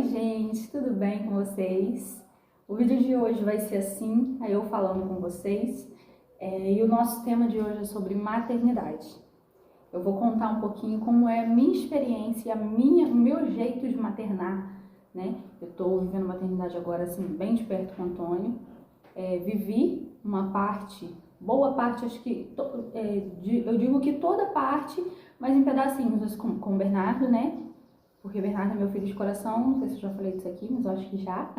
Oi, gente, tudo bem com vocês? O vídeo de hoje vai ser assim, eu falando com vocês, e o nosso tema de hoje é sobre maternidade. Eu vou contar um pouquinho como é a minha experiência, o meu jeito de maternar, né? Eu tô vivendo maternidade agora, assim, bem de perto com o Antônio. Vivi uma parte, boa parte, acho que, eu digo que toda parte, mas em pedacinhos, com o Bernardo, né? Porque Bernardo é meu filho de coração, não sei se eu já falei disso aqui, mas eu acho que já.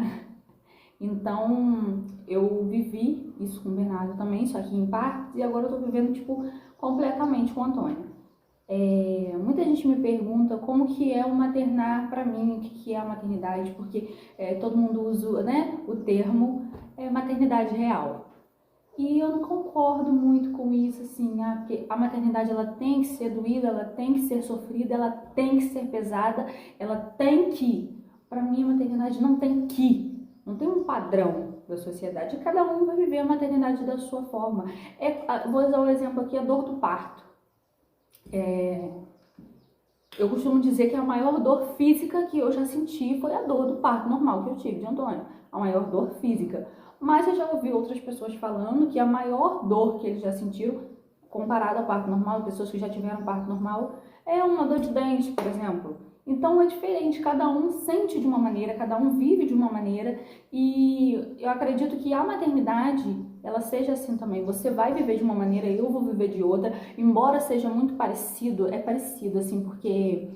Então, eu vivi isso com o Bernardo também, só que em partes, e agora eu tô vivendo, tipo, completamente com o Antônio. Muita gente me pergunta como que é o maternar pra mim, o que é a maternidade, porque todo mundo usa, né, o termo maternidade real. E eu não concordo muito com isso, assim, porque a maternidade ela tem que ser doída, ela tem que ser sofrida, ela tem que ser pesada, ela tem que. Para mim, a maternidade não tem que, não tem um padrão da sociedade, cada um vai viver a maternidade da sua forma. Vou usar o exemplo aqui, a dor do parto. Eu costumo dizer que a maior dor física que eu já senti foi a dor do parto normal que eu tive de Antônio, a maior dor física. Mas eu já ouvi outras pessoas falando que a maior dor que eles já sentiram, comparado ao parto normal, pessoas que já tiveram parto normal, é uma dor de dente, por exemplo. Então é diferente, cada um sente de uma maneira, cada um vive de uma maneira, e eu acredito que a maternidade, ela seja assim também. Você vai viver de uma maneira, eu vou viver de outra, embora seja muito parecido, é parecido assim, porque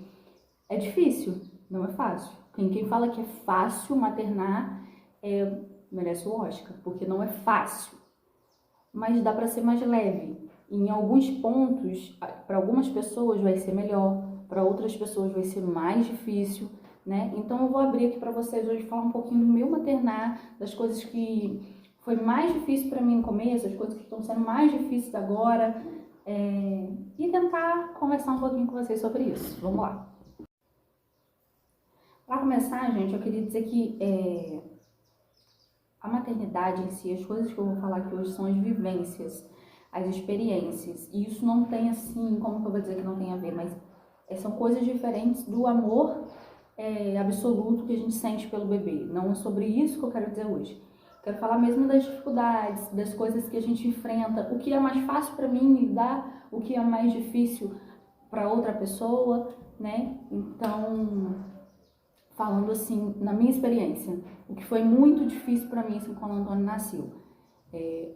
é difícil, não é fácil. Quem fala que é fácil maternar merece o Oscar, porque não é fácil, mas dá para ser mais leve. Em alguns pontos, para algumas pessoas vai ser melhor, para outras pessoas vai ser mais difícil, né? Então eu vou abrir aqui para vocês hoje falar um pouquinho do meu maternar, das coisas que foi mais difícil para mim no começo, as coisas que estão sendo mais difíceis agora, e tentar conversar um pouquinho com vocês sobre isso. Vamos lá. Para começar, gente, eu queria dizer que a maternidade em si, as coisas que eu vou falar aqui hoje são as vivências, as experiências. E isso não tem assim, como que eu vou dizer que não tem a ver, mas são coisas diferentes do amor absoluto que a gente sente pelo bebê. Não é sobre isso que eu quero dizer hoje. Quero falar mesmo das dificuldades, das coisas que a gente enfrenta, o que é mais fácil para mim lidar, o que é mais difícil para outra pessoa, né? Então, falando assim, na minha experiência, o que foi muito difícil para mim assim, quando o Antônio nasceu.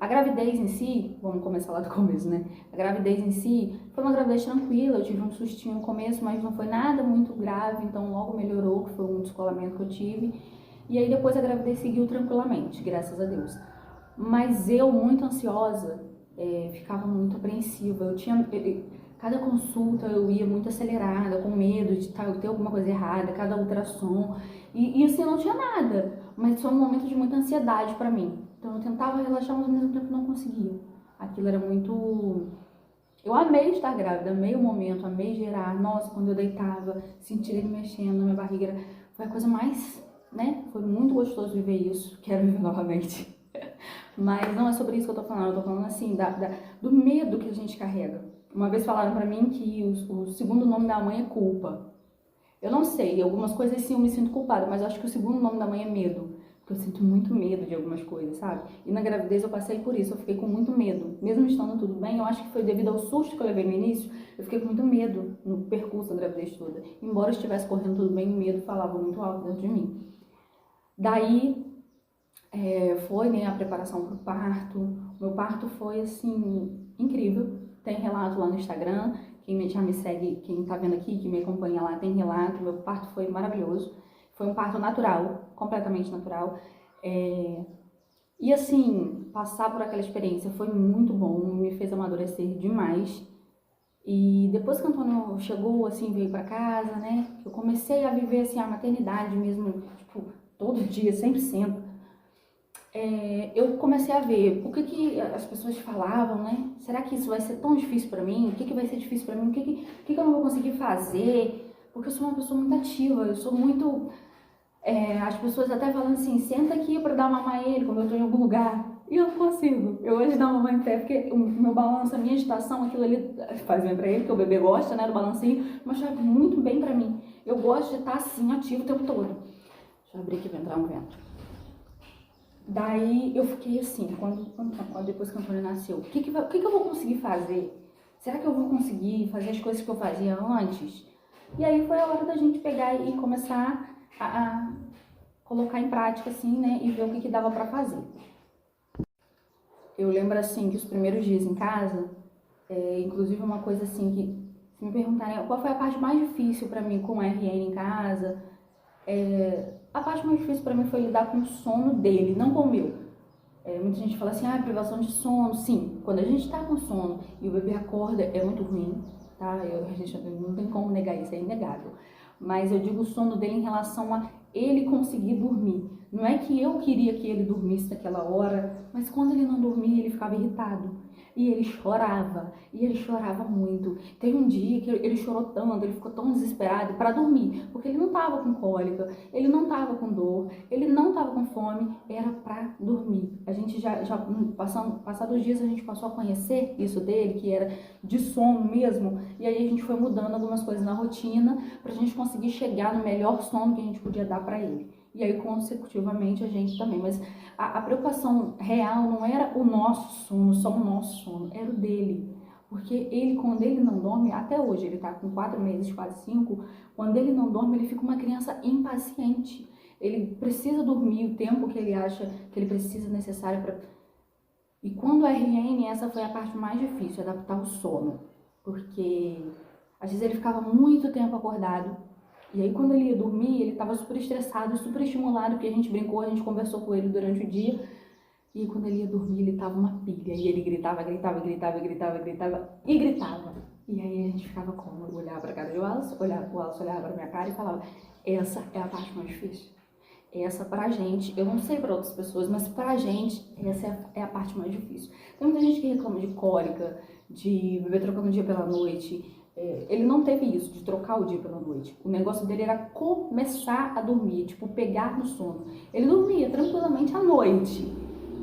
A gravidez em si, vamos começar lá do começo, né? A gravidez em si foi uma gravidez tranquila, eu tive um sustinho no começo, mas não foi nada muito grave, então logo melhorou, que foi um descolamento que eu tive. E aí depois a gravidez seguiu tranquilamente, graças a Deus. Mas eu, muito ansiosa, ficava muito apreensiva. Cada consulta eu ia muito acelerada, com medo de ter alguma coisa errada, cada ultrassom. E assim, não tinha nada, mas foi um momento de muita ansiedade pra mim. Então eu tentava relaxar, mas ao mesmo tempo não conseguia. Aquilo era muito... Eu amei estar grávida, amei o momento, amei gerar. Nossa, quando eu deitava, sentir ele mexendo na minha barriga, foi a coisa mais, né? Foi muito gostoso viver isso, quero viver novamente. Mas não é sobre isso que eu tô falando, eu tô falando assim, do medo que a gente carrega. Uma vez falaram pra mim que o segundo nome da mãe é culpa. Eu não sei, algumas coisas sim eu me sinto culpada, mas eu acho que o segundo nome da mãe é medo. Porque eu sinto muito medo de algumas coisas, sabe? E na gravidez eu passei por isso, eu fiquei com muito medo. Mesmo estando tudo bem, eu acho que foi devido ao susto que eu levei no início, eu fiquei com muito medo no percurso da gravidez toda. Embora eu estivesse correndo tudo bem, o medo falava muito alto dentro de mim. Daí, foi, né, a preparação para o parto. O meu parto foi, assim, incrível. Tem relato lá no Instagram, quem já me segue, quem tá vendo aqui, que me acompanha lá, tem relato. Meu parto foi maravilhoso. Foi um parto natural, completamente natural. E assim, passar por aquela experiência foi muito bom, me fez amadurecer demais. E depois que o Antônio chegou, assim, veio pra casa, né, eu comecei a viver, assim, a maternidade mesmo, tipo, todo dia, 100%. Eu comecei a ver o que as pessoas falavam, né? Será que isso vai ser tão difícil pra mim? O que vai ser difícil pra mim? O que eu não vou conseguir fazer? Porque eu sou uma pessoa muito ativa, eu sou muito... as pessoas até falando assim, senta aqui pra dar mamar ele quando eu tô em algum lugar. E eu não consigo. Eu hoje dar mamar em pé, porque o meu balanço, a minha agitação, aquilo ali faz bem pra ele, porque o bebê gosta, né, do balancinho, mas faz muito bem pra mim. Eu gosto de estar assim, ativo o tempo todo. Deixa eu abrir aqui pra entrar um vento. Daí eu fiquei assim, depois que o Antônio nasceu, o que eu vou conseguir fazer? Será que eu vou conseguir fazer as coisas que eu fazia antes? E aí foi a hora da gente pegar e começar a colocar em prática, assim, né? E ver o que dava pra fazer. Eu lembro, assim, que os primeiros dias em casa, inclusive uma coisa assim que, se me perguntarem qual foi a parte mais difícil pra mim com a RN em casa, a parte mais difícil pra mim foi lidar com o sono dele, não com o meu. Muita gente fala assim, privação de sono. Sim, quando a gente tá com sono e o bebê acorda, é muito ruim, tá? A gente não tem como negar isso, é inegável. Mas eu digo o sono dele em relação a ele conseguir dormir. Não é que eu queria que ele dormisse naquela hora, mas quando ele não dormia, ele ficava irritado. E ele chorava muito. Teve um dia que ele chorou tanto, ele ficou tão desesperado para dormir, porque ele não estava com cólica, ele não estava com dor, ele não estava com fome, era para dormir. A gente já passados os dias, a gente passou a conhecer isso dele, que era de sono mesmo, e aí a gente foi mudando algumas coisas na rotina para a gente conseguir chegar no melhor sono que a gente podia dar para ele. E aí, consecutivamente, a gente também. Mas a preocupação real não era o nosso sono, só o nosso sono, era o dele. Porque ele, quando ele não dorme, até hoje, ele tá com 4 meses, quase 5, quando ele não dorme, ele fica uma criança impaciente. Ele precisa dormir o tempo que ele acha que ele precisa, necessário para... E quando a RN, essa foi a parte mais difícil, adaptar o sono. Porque, às vezes, ele ficava muito tempo acordado. E aí, quando ele ia dormir, ele estava super estressado, super estimulado, porque a gente brincou, a gente conversou com ele durante o dia. E quando ele ia dormir, ele tava uma pilha. E ele gritava. E aí a gente ficava como? Eu olhava pra cara de Wallace, o Wallace olhava pra minha cara e falava, essa é a parte mais difícil. Essa pra gente, eu não sei pra outras pessoas, mas pra gente, essa é a parte mais difícil. Tem muita gente que reclama de cólica, de bebê trocando o dia pela noite. Ele não teve isso, de trocar o dia pela noite. O negócio dele era começar a dormir, tipo, pegar no sono. Ele dormia tranquilamente à noite,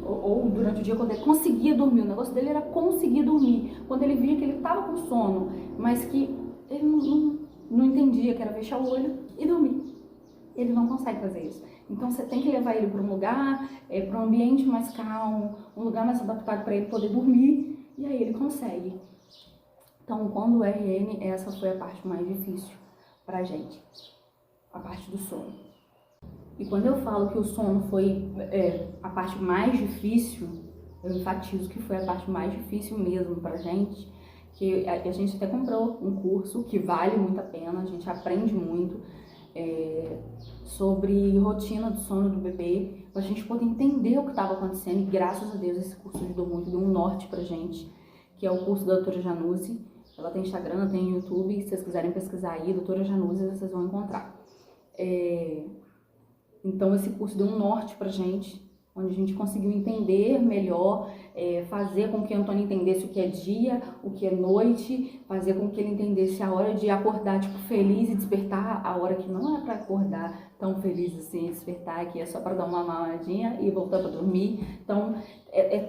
ou durante o dia, quando ele conseguia dormir. O negócio dele era conseguir dormir. Quando ele via que ele estava com sono, mas que ele não entendia, que era fechar o olho e dormir. Ele não consegue fazer isso. Então você tem que levar ele para um lugar, para um ambiente mais calmo, um lugar mais adaptado para ele poder dormir, e aí ele consegue. Então, quando é RN, essa foi a parte mais difícil pra gente, a parte do sono. E quando eu falo que o sono foi a parte mais difícil, eu enfatizo que foi a parte mais difícil mesmo pra gente, que a gente até comprou um curso que vale muito a pena, a gente aprende muito sobre rotina do sono do bebê, pra gente poder entender o que estava acontecendo, e graças a Deus esse curso ajudou muito, deu um norte pra gente, que é o curso da doutora Januse. Ela tem Instagram, tem YouTube, se vocês quiserem pesquisar aí, doutora Januse, vocês vão encontrar. Então esse curso deu um norte pra gente, onde a gente conseguiu entender melhor, fazer com que o Antônio entendesse o que é dia, o que é noite, fazer com que ele entendesse a hora de acordar, tipo, feliz e despertar, a hora que não é pra acordar tão feliz assim, despertar, que é só pra dar uma mamadinha e voltar pra dormir. Então,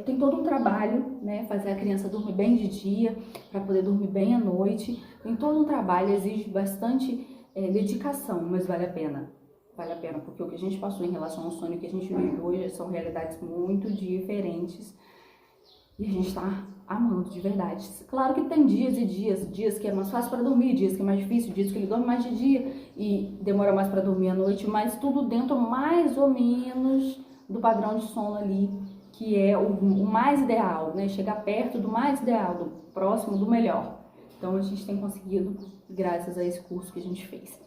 tem todo um trabalho, né, fazer a criança dormir bem de dia, pra poder dormir bem à noite. Tem todo um trabalho, exige bastante dedicação, mas vale a pena. Vale a pena, porque o que a gente passou em relação ao sono que a gente vive hoje são realidades muito diferentes e a gente tá amando de verdade. Claro que tem dias e dias que é mais fácil para dormir, dias que é mais difícil, dias que ele dorme mais de dia e demora mais para dormir à noite, mas tudo dentro mais ou menos do padrão de sono ali, que é o mais ideal, né? Chegar perto do mais ideal, do próximo, do melhor. Então a gente tem conseguido, graças a esse curso que a gente fez.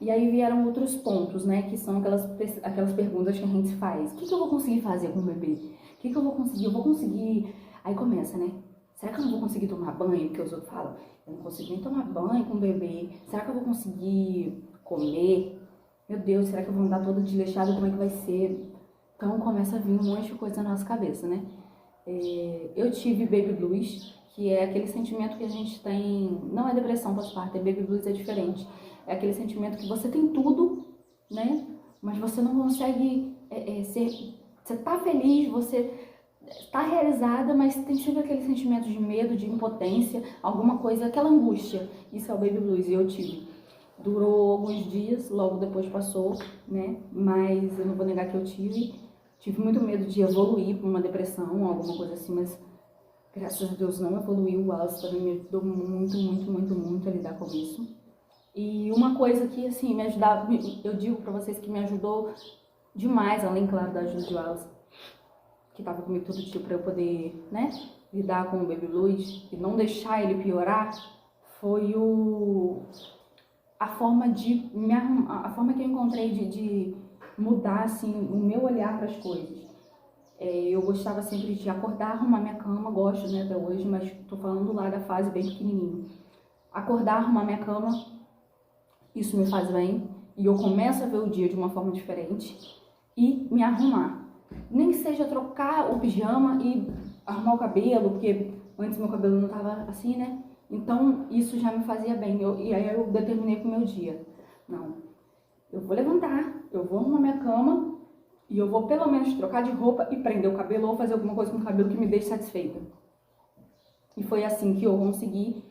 E aí vieram outros pontos, né, que são aquelas perguntas que a gente faz. O que eu vou conseguir fazer com o bebê? O que eu vou conseguir? Eu vou conseguir... Aí começa, né? Será que eu não vou conseguir tomar banho? Porque os outros falam, eu não consigo nem tomar banho com o bebê. Será que eu vou conseguir comer? Meu Deus, será que eu vou andar toda desleixada? Como é que vai ser? Então começa a vir um monte de coisa na nossa cabeça, né? Eu tive baby blues, que é aquele sentimento que a gente tem... Não é depressão pós-parto, baby blues é diferente. É aquele sentimento que você tem tudo, né? Mas você não consegue ser... Você tá feliz, você tá realizada, mas tem sempre aquele sentimento de medo, de impotência, alguma coisa, aquela angústia. Isso é o baby blues, e eu tive. Durou alguns dias, logo depois passou, né? Mas eu não vou negar que eu tive muito medo de evoluir para uma depressão, alguma coisa assim, mas graças a Deus não evoluiu. O Wallace também me ajudou muito a lidar com isso. E uma coisa que, assim, me ajudava, eu digo pra vocês que me ajudou demais, além, claro, da ajuda de Wallace, que tava comigo todo dia pra eu poder, né, lidar com o baby blues e não deixar ele piorar, foi a forma que eu encontrei de mudar, assim, o meu olhar para as coisas. Eu gostava sempre de acordar, arrumar minha cama, gosto, né, até hoje, mas tô falando lá da fase bem pequenininha. Acordar, arrumar minha cama, isso me faz bem, e eu começo a ver o dia de uma forma diferente e me arrumar. Nem que seja trocar o pijama e arrumar o cabelo, porque antes meu cabelo não tava assim, né? Então isso já me fazia bem, e aí eu determinei pro meu dia. Não, eu vou levantar, eu vou arrumar minha cama e eu vou pelo menos trocar de roupa e prender o cabelo ou fazer alguma coisa com o cabelo que me deixe satisfeita. E foi assim que eu consegui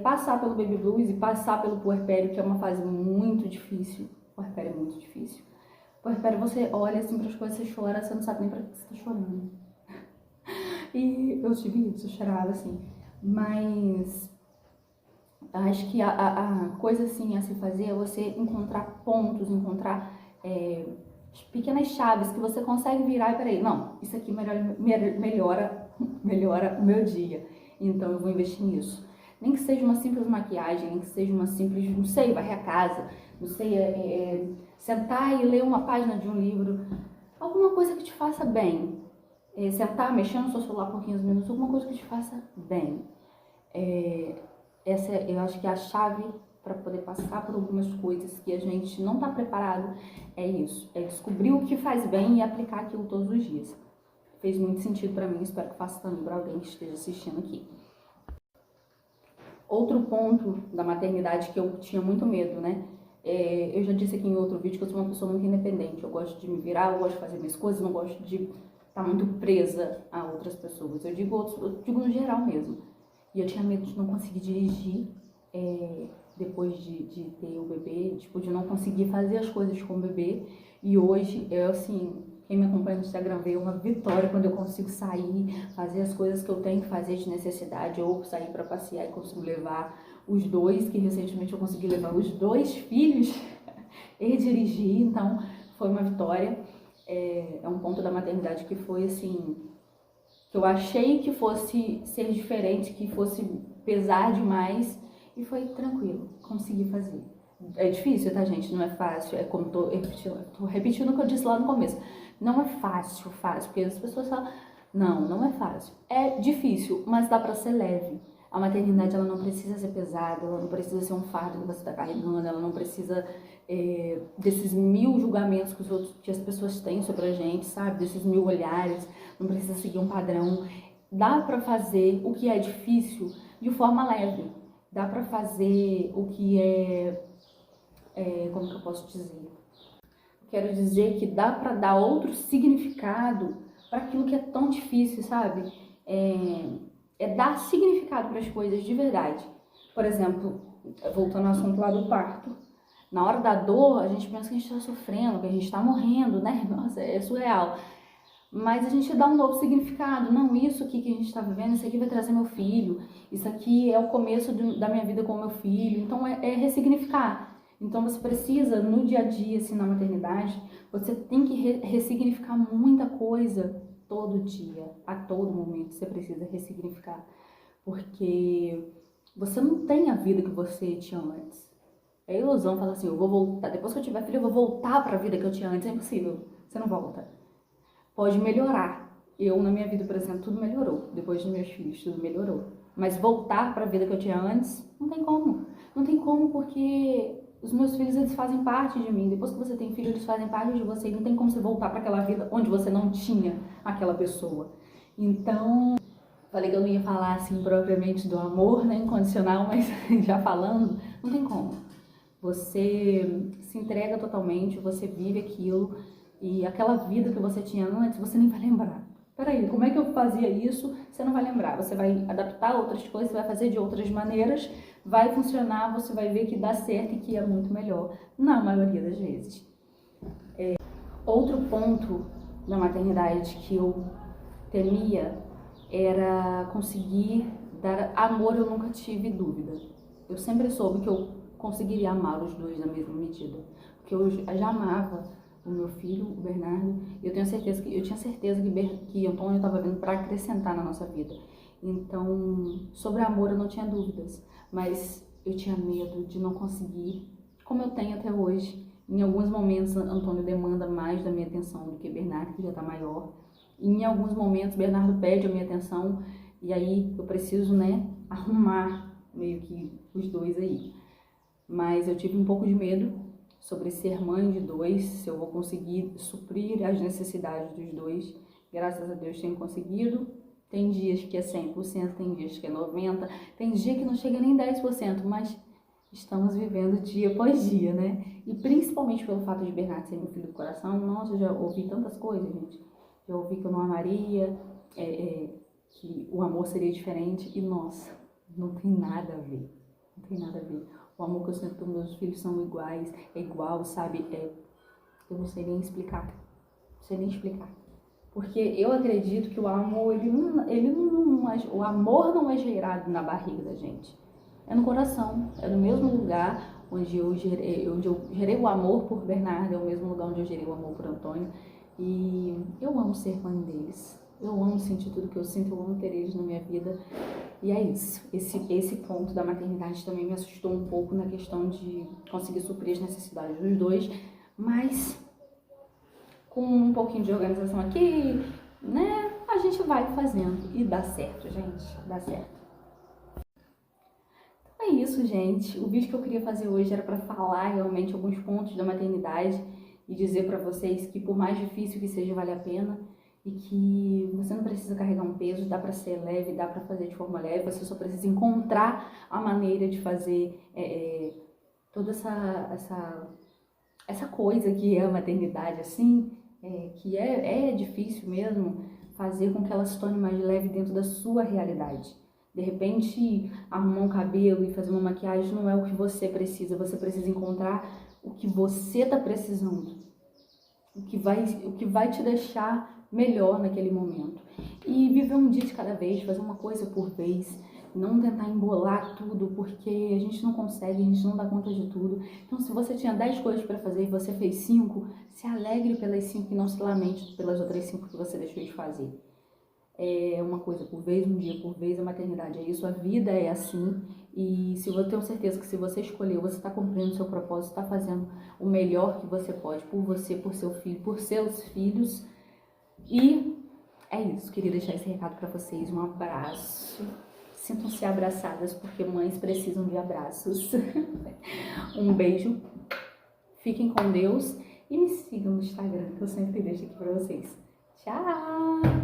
passar pelo baby blues e passar pelo puerpério, que é uma fase muito difícil. O puerpério é muito difícil. O puerpério, você olha assim para as coisas, você chora, você não sabe nem para que você tá chorando. E eu tive isso, eu chorava assim. Mas acho que a coisa assim a se fazer é você encontrar pontos, encontrar pequenas chaves que você consegue virar e peraí, não, isso aqui melhora o meu dia. Então eu vou investir nisso. Nem que seja uma simples maquiagem, nem que seja uma simples, não sei, varrer a casa, não sei, sentar e ler uma página de um livro. Alguma coisa que te faça bem. Sentar, mexer no seu celular por 15 minutos, alguma coisa que te faça bem. Essa eu acho que é a chave para poder passar por algumas coisas que a gente não está preparado. É isso, é descobrir o que faz bem e aplicar aquilo todos os dias. Fez muito sentido para mim, espero que faça também para alguém que esteja assistindo aqui. Outro ponto da maternidade que eu tinha muito medo, né? Eu já disse aqui em outro vídeo que eu sou uma pessoa muito independente. Eu gosto de me virar, eu gosto de fazer minhas coisas, não gosto de estar muito presa a outras pessoas. Eu digo no geral mesmo. E eu tinha medo de não conseguir dirigir depois de ter o bebê, tipo, de não conseguir fazer as coisas com o bebê. E hoje, assim, quem me acompanha no Instagram vê uma vitória quando eu consigo sair, fazer as coisas que eu tenho que fazer de necessidade, ou sair para passear e consigo levar os dois, que recentemente eu consegui levar os 2 filhos e dirigir, então foi uma vitória. É um ponto da maternidade que foi assim, que eu achei que fosse ser diferente, que fosse pesar demais, e foi tranquilo, consegui fazer. É difícil, tá, gente? Não é fácil, é como tô repetindo o que eu disse lá no começo. Não é fácil, porque as pessoas falam, não é fácil. É difícil, mas dá pra ser leve. A maternidade, ela não precisa ser pesada, ela não precisa ser um fardo que você tá carregando, ela não precisa desses 1000 julgamentos que as pessoas têm sobre a gente, sabe? Desses 1000 olhares, não precisa seguir um padrão. Dá pra fazer o que é difícil de forma leve. Dá pra fazer o que como que eu posso dizer? Quero dizer que dá pra dar outro significado para aquilo que é tão difícil, sabe? Dar significado para as coisas de verdade. Por exemplo, voltando ao assunto lá do parto. Na hora da dor, a gente pensa que a gente está sofrendo, que a gente está morrendo, né? Nossa, é surreal. Mas a gente dá um novo significado. Não, isso aqui que a gente está vivendo, isso aqui vai trazer meu filho. Isso aqui é o começo da minha vida com o meu filho. Então, é ressignificar. Então, você precisa, no dia a dia, assim, na maternidade, você tem que ressignificar muita coisa todo dia, a todo momento. Você precisa ressignificar. Porque você não tem a vida que você tinha antes. É ilusão falar assim, eu vou voltar, depois que eu tiver filho, eu vou voltar para a vida que eu tinha antes. É impossível, você não volta. Pode melhorar. Eu, na minha vida, por exemplo, tudo melhorou. Depois dos meus filhos, tudo melhorou. Mas voltar para a vida que eu tinha antes, não tem como. Não tem como porque os meus filhos, eles fazem parte de mim. Depois que você tem filho, eles fazem parte de você. E não tem como você voltar para aquela vida onde você não tinha aquela pessoa. Então, falei que eu não ia falar assim propriamente do amor, né, incondicional, mas já falando, não tem como. Você se entrega totalmente, você vive aquilo. E aquela vida que você tinha antes, você nem vai lembrar. Peraí, como é que eu fazia isso? Você não vai lembrar. Você vai adaptar outras coisas, vai fazer de outras maneiras, vai funcionar, você vai ver que dá certo e que é muito melhor, na maioria das vezes. Outro ponto da maternidade que eu temia era conseguir dar amor. Eu nunca tive dúvida. Eu sempre soube que eu conseguiria amar os dois na mesma medida, porque eu já amava o meu filho, o Bernardo, e eu tinha certeza que Antônio estava vindo para acrescentar na nossa vida. Então, sobre amor eu não tinha dúvidas, mas eu tinha medo de não conseguir, como eu tenho até hoje. Em alguns momentos, Antônio demanda mais da minha atenção do que Bernardo, que já está maior. E em alguns momentos, Bernardo pede a minha atenção, e aí eu preciso, arrumar meio que os dois aí. Mas eu tive um pouco de medo sobre ser mãe de dois, se eu vou conseguir suprir as necessidades dos dois. Graças a Deus tenho conseguido. Tem dias que é 100%, tem dias que é 90%, tem dia que não chega nem 10%, mas estamos vivendo dia após dia, né? E principalmente pelo fato de Bernardo ser meu filho do coração, nossa, eu já ouvi tantas coisas, gente. Já ouvi que eu não amaria, que o amor seria diferente, e nossa, não tem nada a ver. Não tem nada a ver. O amor que eu sinto pelos meus filhos são iguais, é igual, sabe? Eu não sei nem explicar. Não sei nem explicar. Porque eu acredito que o amor, o amor não é gerado na barriga da gente. É no coração, é no mesmo lugar onde eu gerei o amor por Bernardo, é o mesmo lugar onde eu gerei o amor por Antônio. E eu amo ser mãe deles. Eu amo sentir tudo que eu sinto, eu amo ter eles na minha vida. E é isso. Esse ponto da maternidade também me assustou um pouco na questão de conseguir suprir as necessidades dos dois, mas com um pouquinho de organização aqui, a gente vai fazendo e dá certo, gente, dá certo. Então é isso, gente. O vídeo que eu queria fazer hoje era para falar realmente alguns pontos da maternidade e dizer para vocês que por mais difícil que seja, vale a pena. E que você não precisa carregar um peso, dá para ser leve, dá para fazer de forma leve, você só precisa encontrar a maneira de fazer toda essa coisa que é a maternidade, assim, que é difícil mesmo, fazer com que ela se torne mais leve dentro da sua realidade. De repente, arrumar um cabelo e fazer uma maquiagem não é o que você precisa encontrar o que você está precisando, o que vai te deixar melhor naquele momento. E viver um dia de cada vez, fazer uma coisa por vez, não tentar embolar tudo, porque a gente não consegue, a gente não dá conta de tudo. Então, se você tinha 10 coisas para fazer e você fez 5, se alegre pelas 5 e não se lamente pelas outras 5 que você deixou de fazer. É uma coisa por vez, um dia por vez. A maternidade é isso, a vida é assim. E se eu tenho certeza que se você escolheu, você está cumprindo o seu propósito, está fazendo o melhor que você pode por você, por seu filho, por seus filhos. E é isso, queria deixar esse recado para vocês. Um abraço. Sintam-se abraçadas, porque mães precisam de abraços. Um beijo. Fiquem com Deus e me sigam no Instagram, que eu sempre deixo aqui para vocês. Tchau!